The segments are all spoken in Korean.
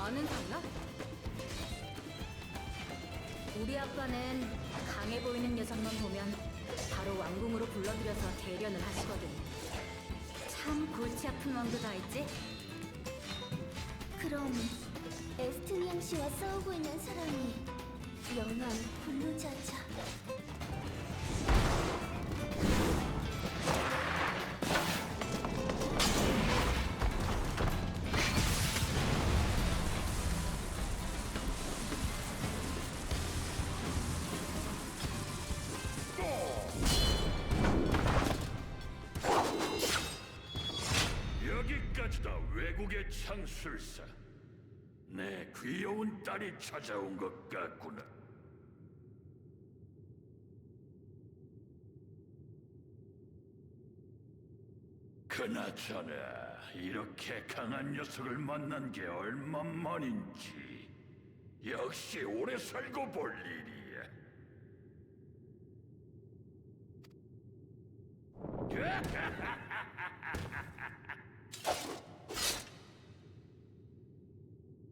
아는 사이야? 우리 아빠는 강해 보이는 녀석만 보면 바로 왕궁으로 불러들여서 대련을 하시거든. 참 골치 아픈 왕도 다 있지? 그럼 에스트니앙 씨와 싸우고 있는 사람이 영한 분노자자. 여기까지다, 외국의 창술사. 내 귀여운 딸이 찾아온 것 같구나. 그나저나 이렇게 강한 녀석을 만난 게 얼마만인지. 역시 오래 살고 볼 일이야.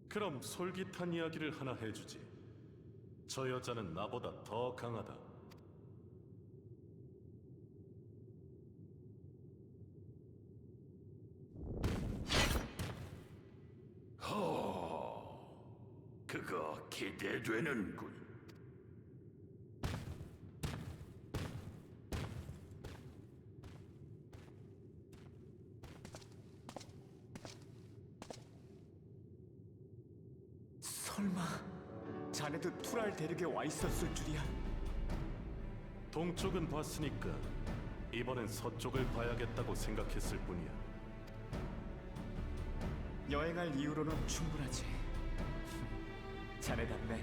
그럼 솔깃한 이야기를 하나 해주지. 저 여자는 나보다 더 강하다. 그거 기대되는군. 설마 자네도 투랄 대륙에 와 있었을 줄이야? 동쪽은 봤으니까 이번엔 서쪽을 봐야겠다고 생각했을 뿐이야. 여행할 이유로는 충분하지. 자네답네.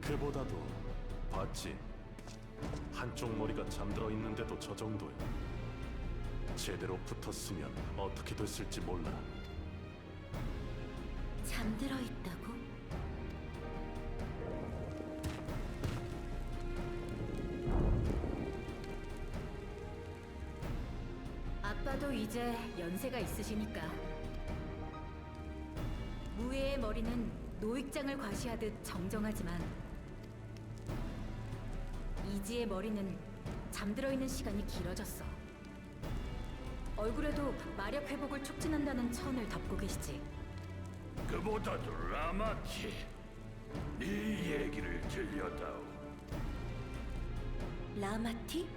그보다도 봤지? 한쪽 머리가 잠들어 있는데도 저 정도야. 제대로 붙었으면 어떻게 됐을지 몰라. 잠들어 있다고? 아빠도 이제 연세가 있으시니까 무예의 머리는 노익장을 과시하듯 정정하지만 이지의 머리는 잠들어 있는 시간이 길어졌어. 얼굴에도 마력 회복을 촉진한다는 천을 덮고 계시지. 그보다도 라마티, 네 얘기를 들려다오. 라마티?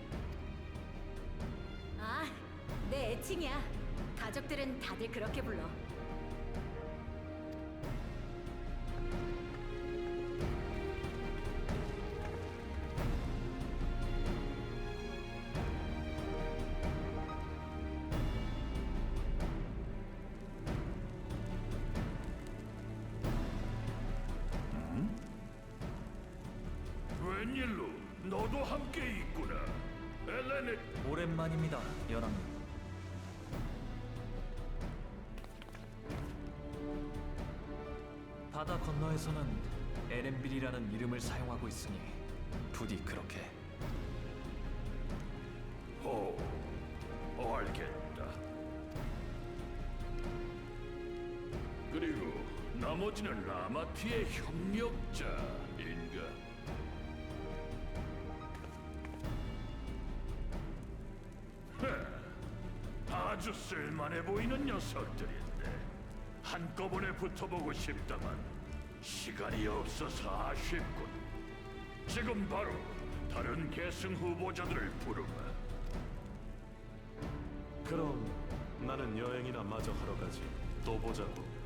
아, 내 애칭이야. 가족들은 다들 그렇게 불러. 웬일로 너도 함께 있구나. 엘레네. 오랜만입니다, 연합님. 바다 건너에서는 에렌빌이라는 이름을 사용하고 있으니 부디 그렇게. 알겠다. 그리고 나머지는 라마티의 협력자인가? 아주 쓸만해 보이는 녀석들인데 한꺼번에 붙어보고 싶다만 시간이 없어서 아쉽군. 지금 바로 다른 계승 후보자들을 부르마. 그럼 나는 여행이나 마저 하러 가지. 또 보자고.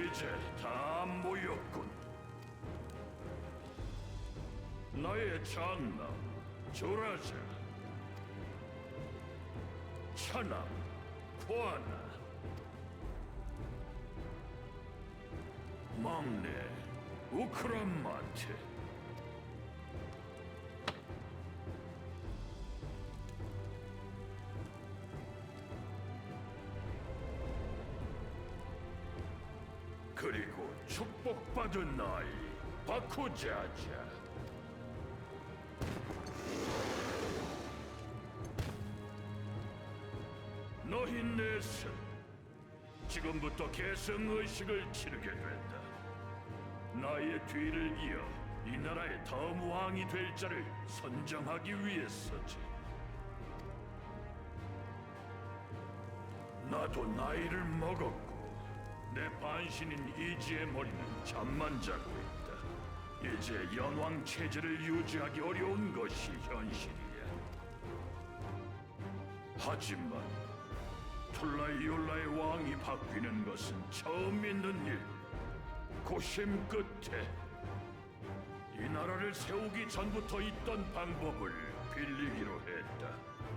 이제 다 모였군. 나의 장남 조라자, 차남 코아나, 막내 우크란마트, 그리고 축복받은 아이 바쿠자자. 너희 넷은 지금부터 계승의식을 치르게 된다. 나의 뒤를 이어 이 나라의 다음 왕이 될 자를 선정하기 위해서지. 나도 나이를 먹었고 내 반신인 이지의 머리는 잠만 자고 있다. 이제 연왕 체제를 유지하기 어려운 것이 현실이야. 하지만 툴라이올라의 왕이 바뀌는 것은 처음 있는 일. 고심 끝에 이 나라를 세우기 전부터 있던 방법을 빌리기로 했다.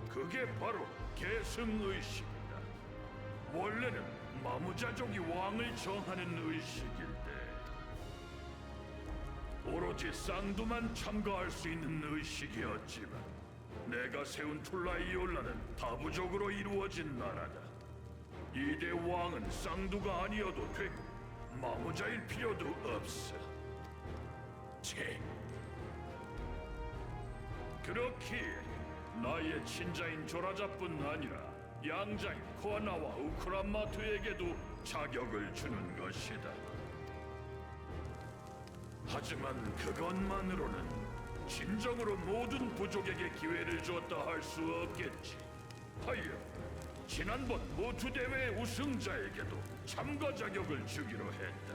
그게 바로 계승의식이다. 원래는 마무자족이 왕을 정하는 의식인데 오로지 쌍두만 참가할 수 있는 의식이었지만 내가 세운 툴라이올라는 다부족으로 이루어진 나라다. 이대 왕은 쌍두가 아니어도 되고 마무자일 필요도 없어. 채. 그렇기에 나의 친자인 조라자뿐 아니라 양자인 코아나와 우크란마트에게도 자격을 주는 것이다. 하지만 그것만으로는 진정으로 모든 부족에게 기회를 줬다 할 수 없겠지. 하여 지난번 모투 대회 우승자에게도 참가 자격을 주기로 했다.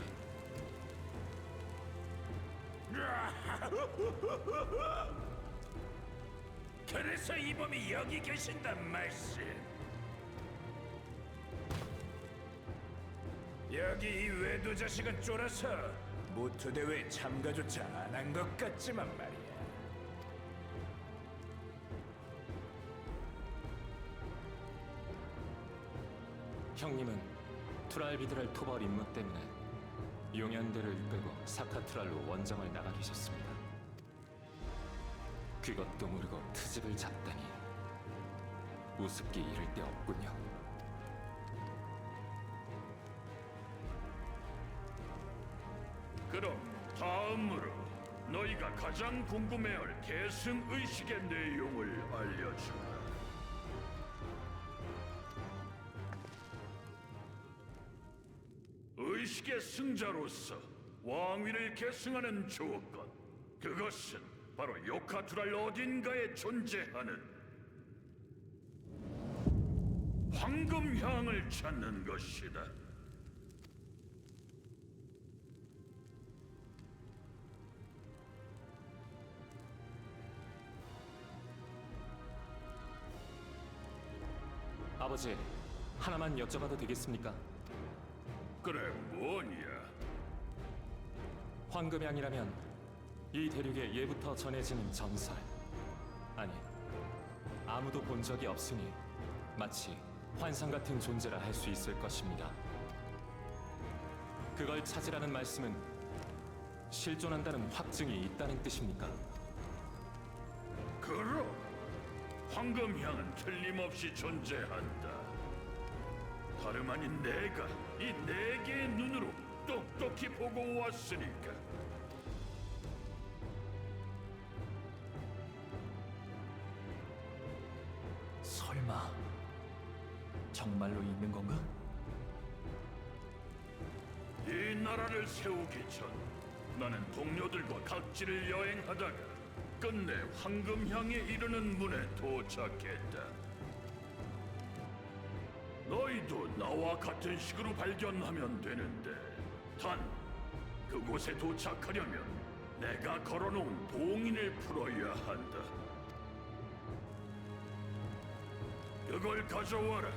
그래서 이 범이 여기 계신단 말씀. 여기 이 외도 자식은 쫄아서 모투 대회 참가조차 안 한 것 같지만 말이야. 형님은 투랄비드랄 토벌 임무 때문에 용연대를 이끌고 사카트랄로 원정을 나가 계셨습니다. 그것도 모르고 트집을 잡다니 우습기 이를 데 없군요. 그럼 다음으로 너희가 가장 궁금해할 계승 의식의 내용을 알려주라. 의식의 승자로서 왕위를 계승하는 조건, 그것은 바로 요카투랄 어딘가에 존재하는 황금향을 찾는 것이다. 아버지, 하나만 여쭤봐도 되겠습니까? 그래, 뭐냐? 황금향이라면 이 대륙에 예부터 전해지는 전설, 아니, 아무도 본 적이 없으니 마치 환상 같은 존재라 할 수 있을 것입니다. 그걸 찾으라는 말씀은 실존한다는 확증이 있다는 뜻입니까? 그럼 황금향은 틀림없이 존재한다. 다름 아닌 내가 이 네 개의 눈으로 똑똑히 보고 왔으니까. 설마 정말로 있는 건가? 이 나라를 세우기 전 나는 동료들과 각지를 여행하다가 끝내 황금향에 이르는 문에 도착했다. 너희도 나와 같은 식으로 발견하면 되는데, 단 그곳에 도착하려면 내가 걸어놓은 봉인을 풀어야 한다. 그걸 가져와라.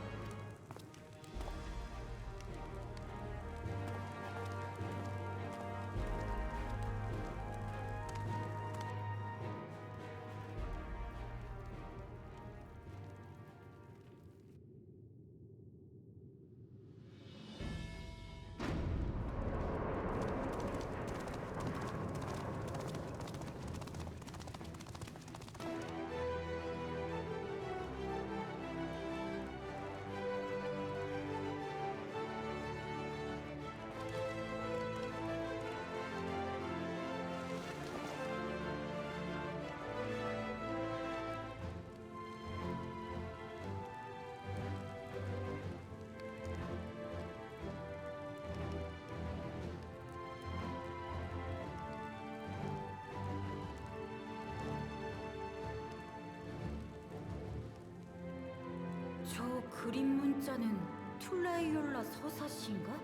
저 그림 문자는 툴라이올라 서사시인가?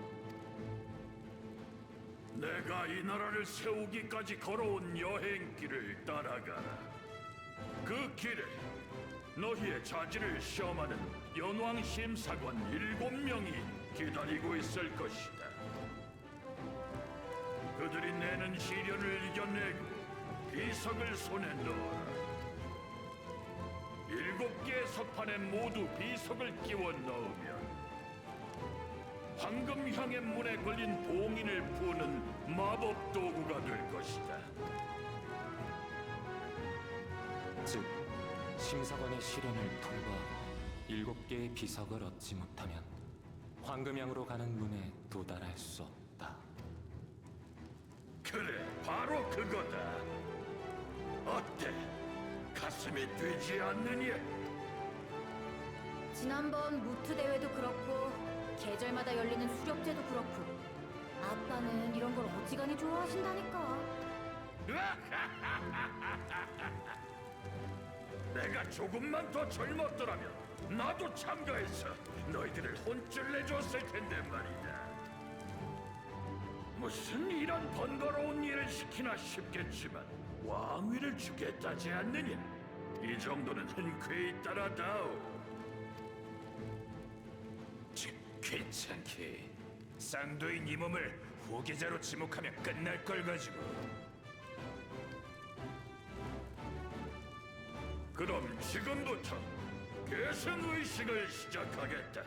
내가 이 나라를 세우기까지 걸어온 여행길을 따라가라. 그 길에 너희의 자질을 시험하는 연왕 심사관 7명이 기다리고 있을 것이다. 그들이 내는 시련을 이겨내고 비석을 손에 넣어라. 7개의 석판에 모두 비석을 끼워 넣으면 황금향의 문에 걸린 봉인을 푸는 마법 도구가 될 것이다. 즉, 심사관의 시련을 통과하고 7개의 비석을 얻지 못하면 황금향으로 가는 문에 도달할 수 없다. 그래, 바로 그거다. 어때? 가슴이 뛰지 않느냐? 지난번 무트 대회도 그렇고 계절마다 열리는 수렵제도 그렇고 아빠는 이런 걸 어지간히 좋아하신다니까. 내가 조금만 더 젊었더라면 나도 참가해서 너희들을 혼쭐 내줬을 텐데 말이다. 무슨 이런 번거로운 일을 시키나 싶겠지만 왕위를 주겠다지 않느냐? 이 정도는 흔쾌히 따라다오. 귀찮게 쌍두인 이 몸을 후계자로 지목하면 끝날 걸 가지고. 그럼 지금부터 계승의식을 시작하겠다.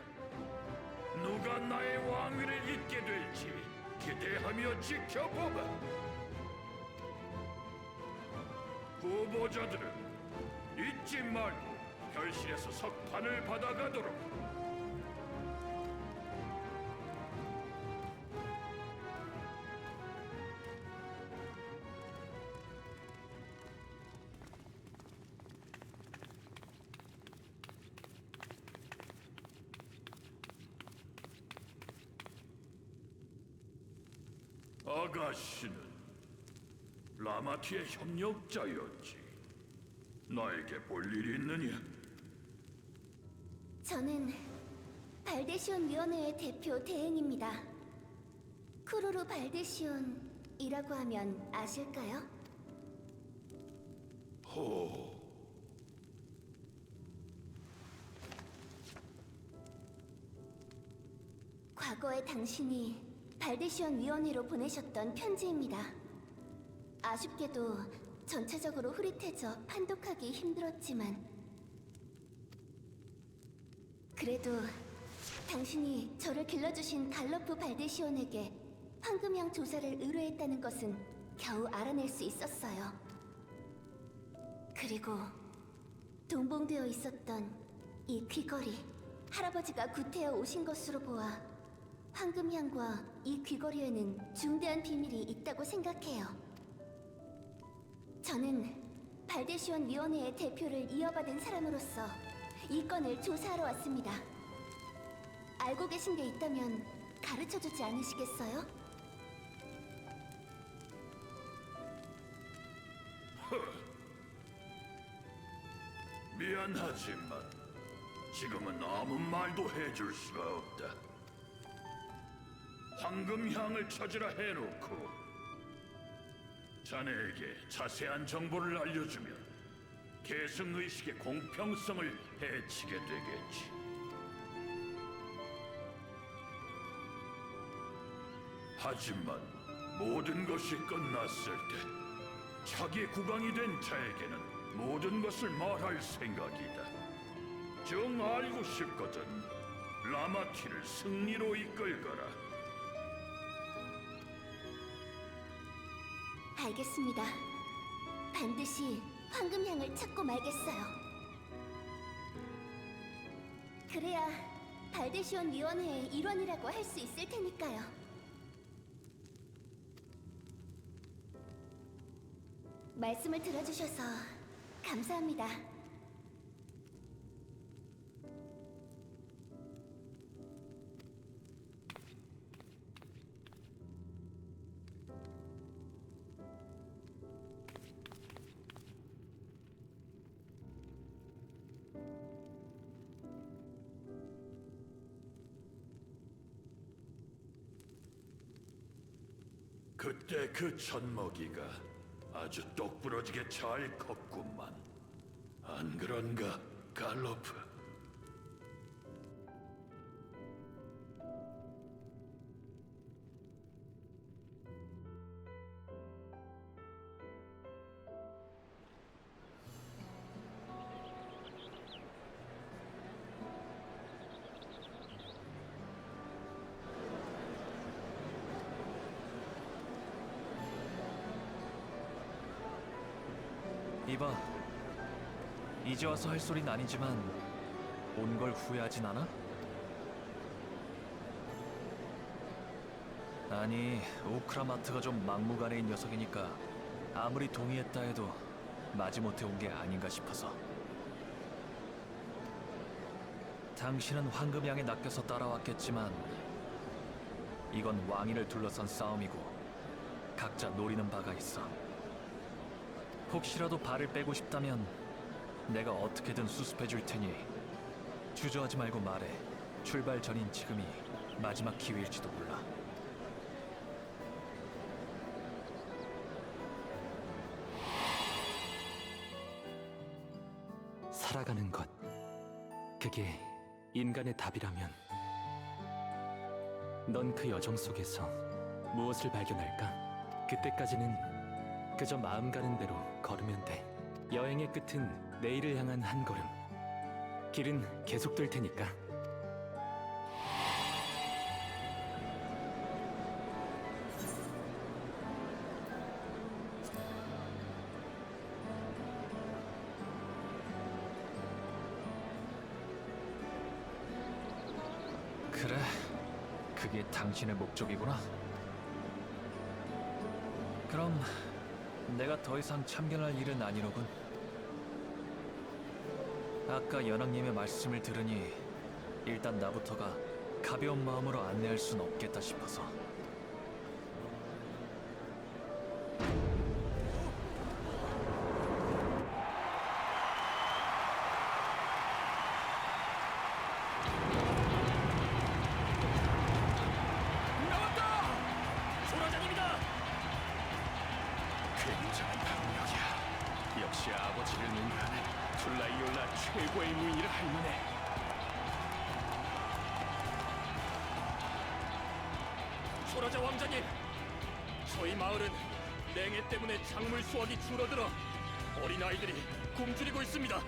누가 나의 왕위를 잇게 될지 기대하며 지켜보마. 후보자들은 잊지 말고 결실에서 석판을 받아가도록. 아가씨는 라마티의 협력자였지. 나에게 볼 일이 있느냐? 저는 발데시온 위원회의 대표 대행입니다. 쿠루루 발데시온이라고 하면 아실까요? 호, 과거에 당신이 발데시온 위원회로 보내셨던 편지입니다. 아쉽게도 전체적으로 흐릿해져 판독하기 힘들었지만 그래도 당신이 저를 길러주신 갈러프 발데시온에게 황금향 조사를 의뢰했다는 것은 겨우 알아낼 수 있었어요. 그리고 동봉되어 있었던 이 귀걸이, 할아버지가 구태여 오신 것으로 보아 황금향과 이 귀걸이에는 중대한 비밀이 있다고 생각해요. 저는 발데시온 위원회의 대표를 이어받은 사람으로서 이 건을 조사하러 왔습니다. 알고 계신 게 있다면 가르쳐주지 않으시겠어요? 미안하지만 지금은 아무 말도 해줄 수가 없다. 황금향을 찾으라 해놓고 자네에게 자세한 정보를 알려주면 계승의식의 공평성을 해치게 되겠지. 하지만 모든 것이 끝났을 때 자기 국왕이 된 자에게는 모든 것을 말할 생각이다. 정 알고 싶거든 라마티를 승리로 이끌거라. 알겠습니다. 반드시 황금향을 찾고 말겠어요. 그래야 발데시온 위원회의 일원이라고 할 수 있을 테니까요. 말씀을 들어주셔서 감사합니다. 그때 그 젖먹이가 아주 똑부러지게 잘 컸구만. 안 그런가, 갈로프? 이봐, 이제 와서 할 소린 아니지만 온 걸 후회하진 않아? 아니, 오크라마트가 좀 막무가내인 녀석이니까 아무리 동의했다 해도 마지못해 온 게 아닌가 싶어서. 당신은 황금양에 낚여서 따라왔겠지만 이건 왕위를 둘러싼 싸움이고 각자 노리는 바가 있어. 혹시라도 발을 빼고 싶다면 내가 어떻게든 수습해 줄 테니 주저하지 말고 말해. 출발 전인 지금이 마지막 기회일지도 몰라. 살아가는 것, 그게 인간의 답이라면 넌 그 여정 속에서 무엇을 발견할까? 그때까지는 그저 마음 가는 대로 걸으면 돼. 여행의 끝은 내일을 향한 한 걸음. 길은 계속될 테니까. 그래, 그게 당신의 목적이구나. 그럼 내가 더 이상 참견할 일은 아니로군. 아까 연왕님의 말씀을 들으니 일단 나부터가 가벼운 마음으로 안내할 순 없겠다 싶어서. 굉장한 방력이야. 역시 아버지를 능가하는 툴라이올라 최고의 무인이라 할 만해. 소라자 왕자님, 저희 마을은 냉해 때문에 작물 수확이 줄어들어 어린아이들이 굶주리고 있습니다.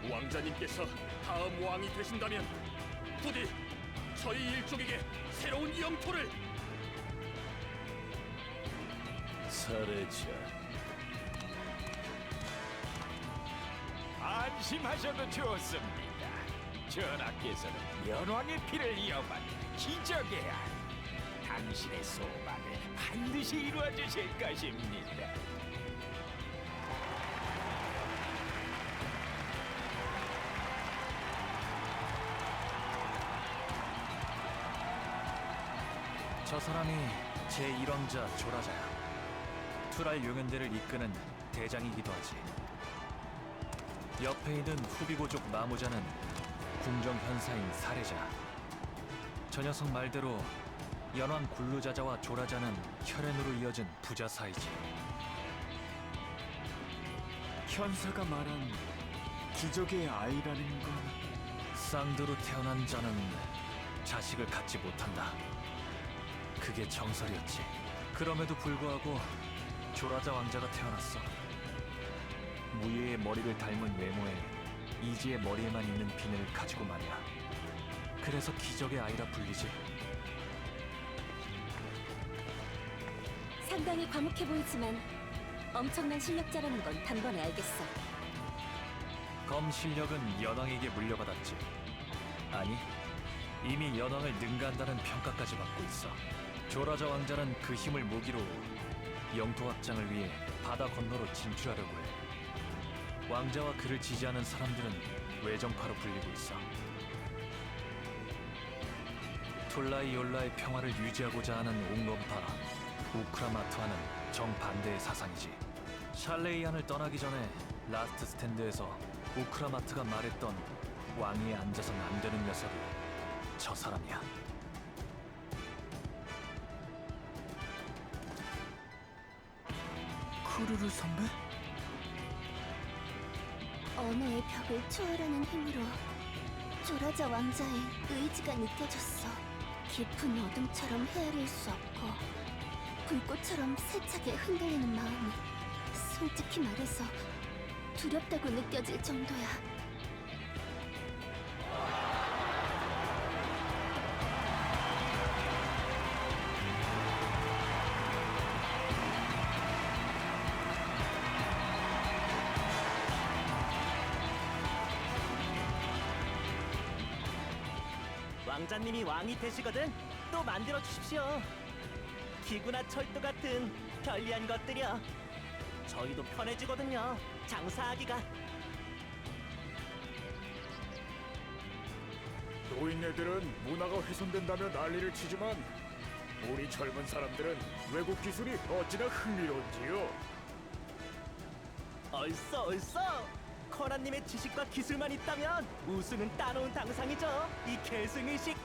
왕자님께서 다음 왕이 되신다면 부디 저희 일족에게 새로운 영토를. 사례자, 안심하셔도 좋습니다. 전하께서는 연왕의 피를 이어받는 기적의 알. 당신의 소망을 반드시 이루어 주실 것입니다. 저 사람이 제1왕자 조라자야. 투랄 용연대를 이끄는 대장이기도 하지. 옆에 있는 후비고족 마모자는 궁정 현사인 사례자. 저 녀석 말대로 연왕 굴루자자와 조라자는 혈연으로 이어진 부자 사이지. 현사가 말한 기적의 아이라는 건 쌍두로 태어난 자는 자식을 갖지 못한다. 그게 정설이었지. 그럼에도 불구하고 조라자 왕자가 태어났어. 무예의 머리를 닮은 외모에 이지의 머리에만 있는 비늘을 가지고 말이야. 그래서 기적의 아이라 불리지. 상당히 과묵해 보이지만 엄청난 실력자라는 건 단번에 알겠어. 검 실력은 연왕에게 물려받았지. 아니, 이미 연왕을 능가한다는 평가까지 받고 있어. 조라자 왕자는 그 힘을 무기로 영토 확장을 위해 바다 건너로 진출하려고 해. 왕자와 그를 지지하는 사람들은 외정파로 불리고 있어. 툴라이올라의 평화를 유지하고자 하는 옹건파 우크라마트와는 정반대의 사상이지. 샬레이안을 떠나기 전에 라스트 스탠드에서 우크라마트가 말했던 왕위에 앉아선 안 되는 녀석이 저 사람이야. 푸르르 선배? 언어의 벽을 초월하는 힘으로 조라자 왕자의 의지가 느껴졌어. 깊은 어둠처럼 헤아릴 수 없고 불꽃처럼 세차게 흔들리는 마음이 솔직히 말해서 두렵다고 느껴질 정도야. 왕자님이 왕이 되시거든 또 만들어 주십시오. 기구나 철도 같은 편리한 것들이요. 저희도 편해지거든요. 장사하기가. 노인네들은 문화가 훼손된다며 난리를 치지만 우리 젊은 사람들은 외국 기술이 어찌나 흥미로운지요. 얼써 코난님의 지식과 기술만 있다면 우승은 따놓은 당상이죠. 이 계승의식.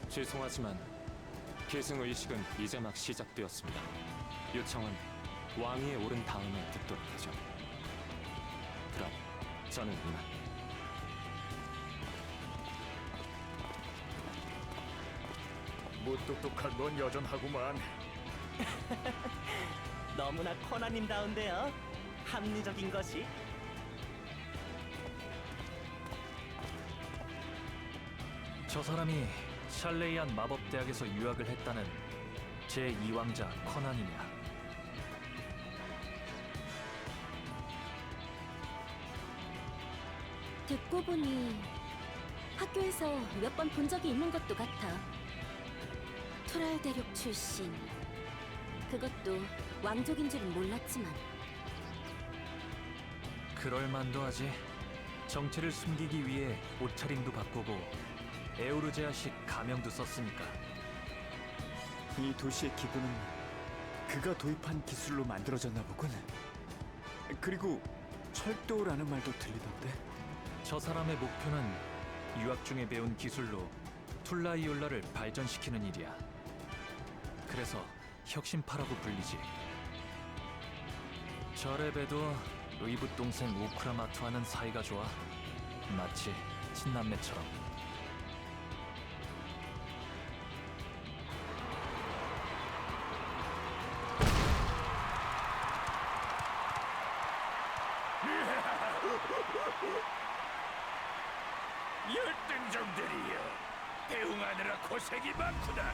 죄송하지만 계승의식은 이제 막 시작되었습니다. 요청은 왕위에 오른 다음에 듣도록 하죠. 그럼 저는 이만. 무뚝뚝한 건 여전하구만. 너무나 코난님다운데요. 합리적인 것이. 저 사람이 샬레이안 마법대학에서 유학을 했다는 제2왕자 커난이냐? 듣고 보니 학교에서 몇 번 본 적이 있는 것도 같아. 투랄 대륙 출신. 그것도 왕족인 줄은 몰랐지만. 그럴만도 하지. 정체를 숨기기 위해 옷차림도 바꾸고 에오르제아식 가명도 썼으니까. 이 도시의 기구는 그가 도입한 기술로 만들어졌나 보군. 그리고 철도라는 말도 들리던데. 저 사람의 목표는 유학 중에 배운 기술로 툴라이올라를 발전시키는 일이야. 그래서 혁신파라고 불리지. 저레베도 의붓 동생 우크라마투와는 사이가 좋아. 마치 친남매처럼. 열등종들이여, 대응하느라 고생이 많구나.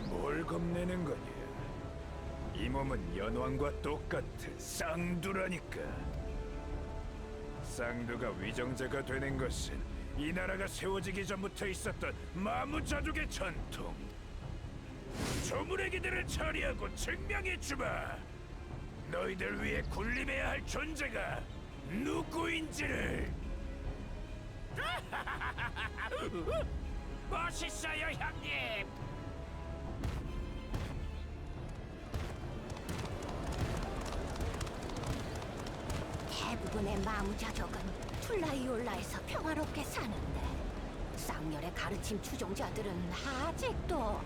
뭘 겁내는 거냐? 이 몸은 연왕과 똑같은 쌍두라니까. 쌍두가 위정자가 되는 것은 이 나라가 세워지기 전부터 있었던 마무자족의 전통. 조문애기들을 처리하고 증명해주마. 너희들 위해 군림해야 할 존재가 누구인지를. 멋있어요, 형님. 대부분의 마무자족은 툴라이올라에서 평화롭게 사는데 쌍열의 가르침 추종자들은 아직도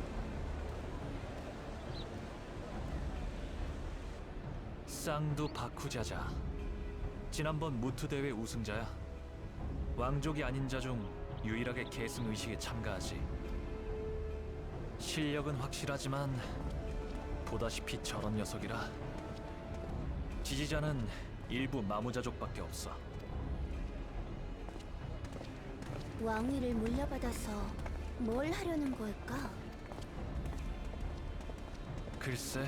쌍두 바쿠자자. 지난번 무트 대회 우승자야. 왕족이 아닌 자 중 유일하게 계승 의식에 참가하지. 실력은 확실하지만 보다시피 저런 녀석이라. 지지자는 일부 마무자족밖에 없어. 왕위를 물려받아서 뭘 하려는 걸까? 글쎄,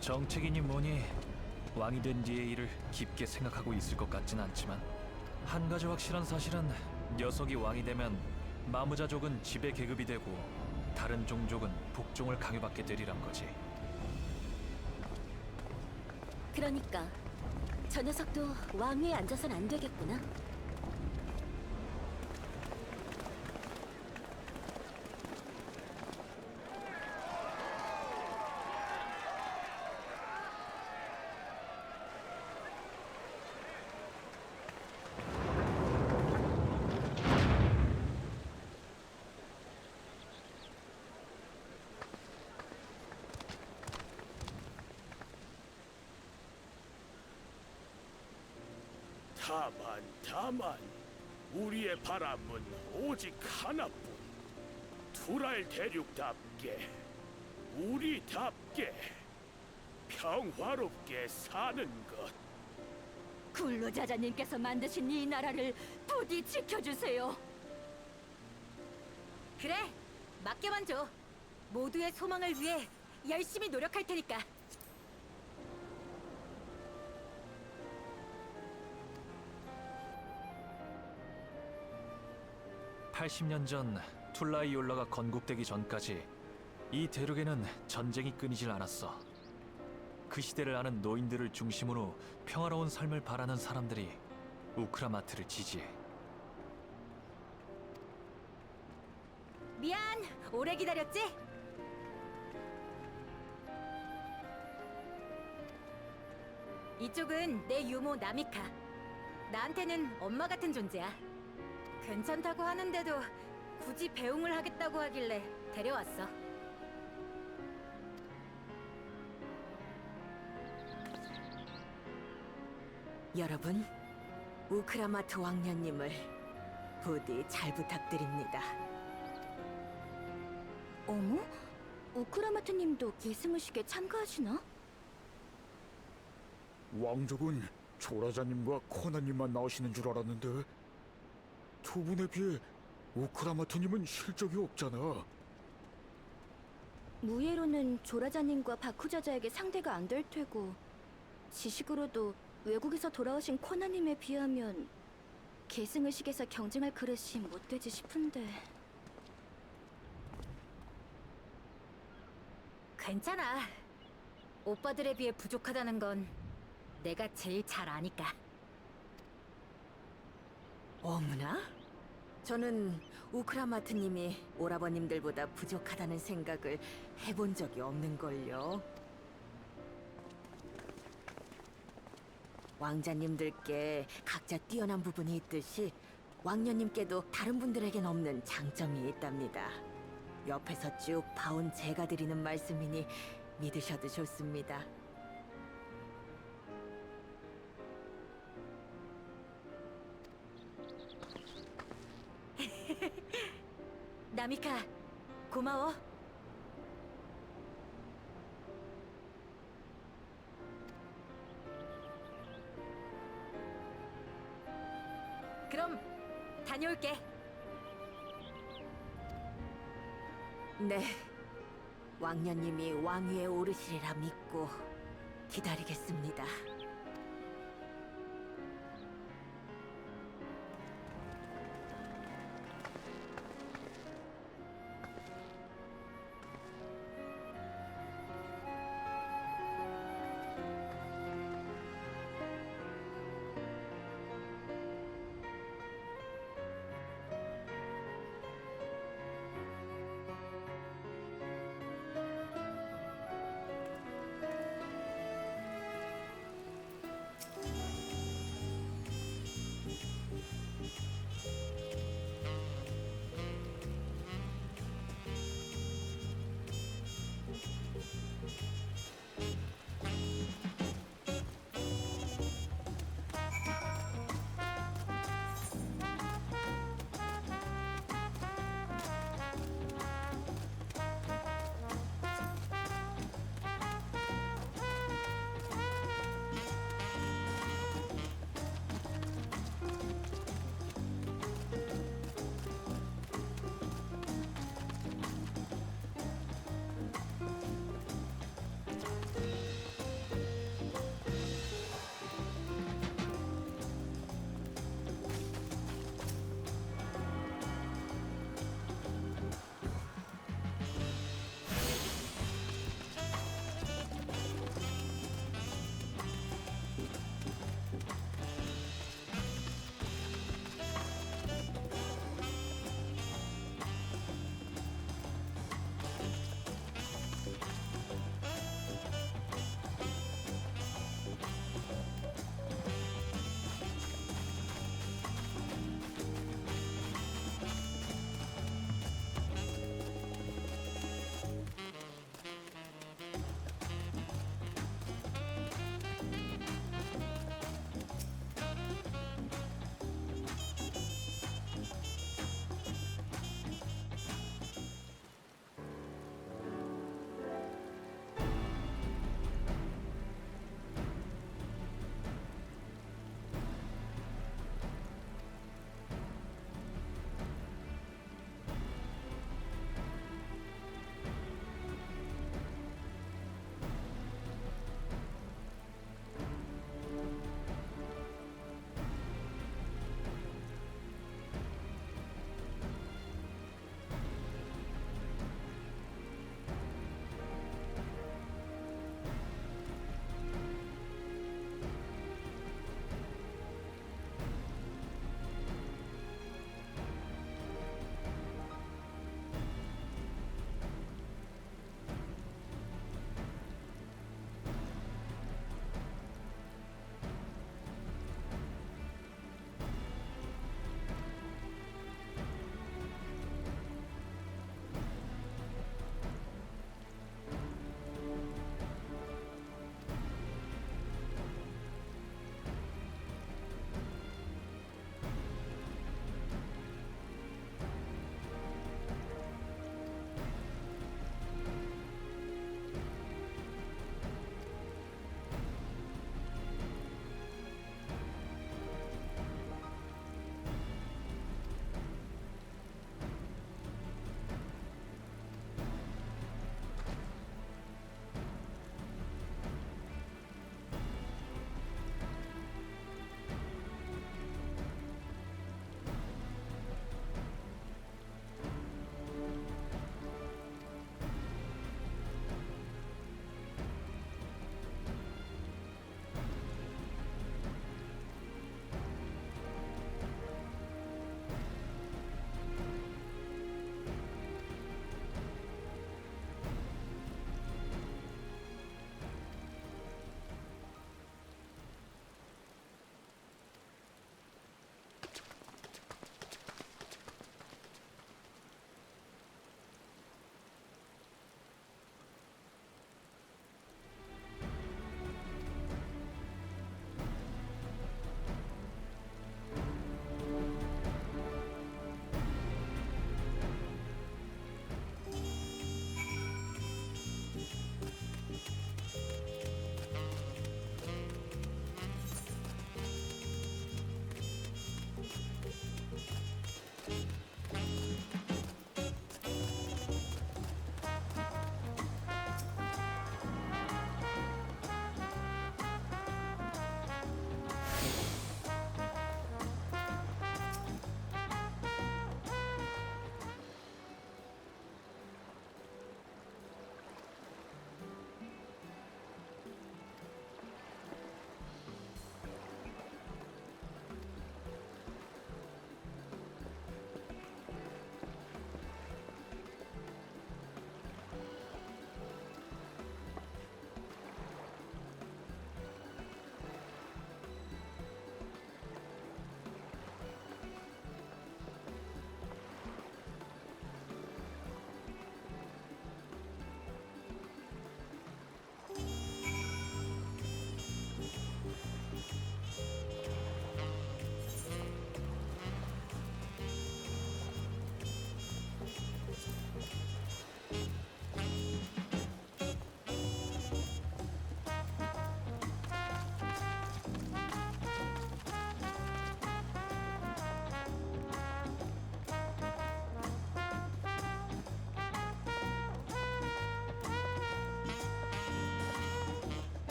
정책이니 뭐니 왕이 된 뒤의 일을 깊게 생각하고 있을 것 같진 않지만 한 가지 확실한 사실은 녀석이 왕이 되면 마무자족은 지배 계급이 되고 다른 종족은 복종을 강요받게 되리란 거지. 그러니까 저 녀석도 왕위에 앉아선 안 되겠구나. 다만 우리의 바람은 오직 하나뿐. 투랄 대륙답게 우리답게 평화롭게 사는 것. 굴루자자님께서 만드신 이 나라를 부디 지켜주세요. 그래, 맡겨만 줘. 모두의 소망을 위해 열심히 노력할 테니까. (80년) 전 툴라이올라가 건국되기 전까지 이 대륙에는 전쟁이 끊이질 않았어. 그 시대를 아는 노인들을 중심으로 평화로운 삶을 바라는 사람들이 우크라마트를 지지해. 미안, 오래 기다렸지? 이쪽은 내 유모 나미카. 나한테는 엄마 같은 존재야. 괜찮다고 하는데도 굳이 배웅을 하겠다고 하길래 데려왔어. 여러분, 우크라마트 왕녀님을 부디 잘 부탁드립니다. 어머? 우크라마트님도 계승의식에 참가하시나? 왕족은 조라자님과 코나님만 나오시는 줄 알았는데 두 분에 비해 우크라마트님은 실적이 없잖아. 무예로는 조라자님과 바쿠자자에게 상대가 안 될 테고 지식으로도 외국에서 돌아오신 코나님에 비하면 계승의식에서 경쟁할 그릇이 못 되지 싶은데. 괜찮아. 오빠들에 비해 부족하다는 건 내가 제일 잘 아니까. 어머나? 저는 우크라마트님이 오라버님들보다 부족하다는 생각을 해본 적이 없는걸요. 왕자님들께 각자 뛰어난 부분이 있듯이 왕녀님께도 다른 분들에겐 없는 장점이 있답니다. 옆에서 쭉 봐온 제가 드리는 말씀이니 믿으셔도 좋습니다. 나미카, 고마워. 그럼 다녀올게. 네, 왕녀님이 왕위에 오르시리라 믿고 기다리겠습니다.